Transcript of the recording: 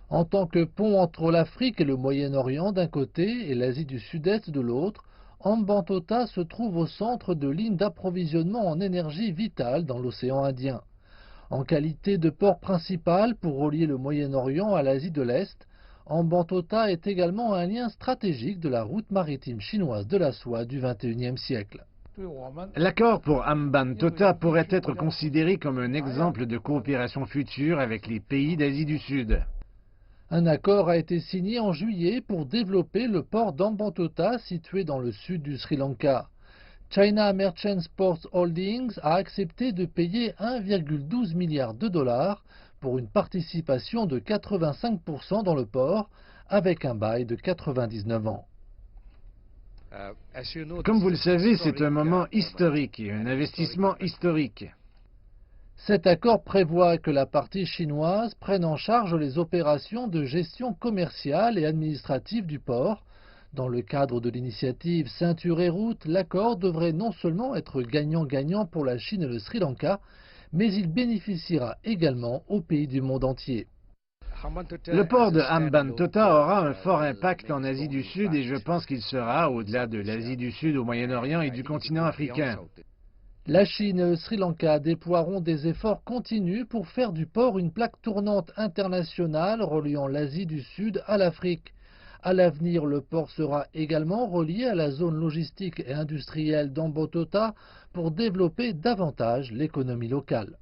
En tant que pont entre l'Afrique et le Moyen-Orient d'un côté et l'Asie du Sud-Est de l'autre, Hambantota se trouve au centre de lignes d'approvisionnement en énergie vitale dans l'océan Indien. En qualité de port principal pour relier le Moyen-Orient à l'Asie de l'Est, Hambantota est également un lien stratégique de la route maritime chinoise de la soie du XXIe siècle. L'accord pour Hambantota pourrait être considéré comme un exemple de coopération future avec les pays d'Asie du Sud. Un accord a été signé en juillet pour développer le port d'Hambantota situé dans le sud du Sri Lanka. China Merchants Ports Holdings a accepté de payer 1,12 milliard de dollars pour une participation de 85% dans le port, avec un bail de 99 ans. Comme vous le savez, c'est un moment historique et un investissement historique. Cet accord prévoit que la partie chinoise prenne en charge les opérations de gestion commerciale et administrative du port. Dans le cadre de l'initiative Ceinture et Route, l'accord devrait non seulement être gagnant-gagnant pour la Chine et le Sri Lanka, mais il bénéficiera également aux pays du monde entier. Le port de Hambantota aura un fort impact en Asie du Sud et je pense qu'il sera, au-delà de l'Asie du Sud, au Moyen-Orient et du continent africain. La Chine et le Sri Lanka déploieront des efforts continus pour faire du port une plaque tournante internationale reliant l'Asie du Sud à l'Afrique. À l'avenir, le port sera également relié à la zone logistique et industrielle d'Hambantota pour développer davantage l'économie locale.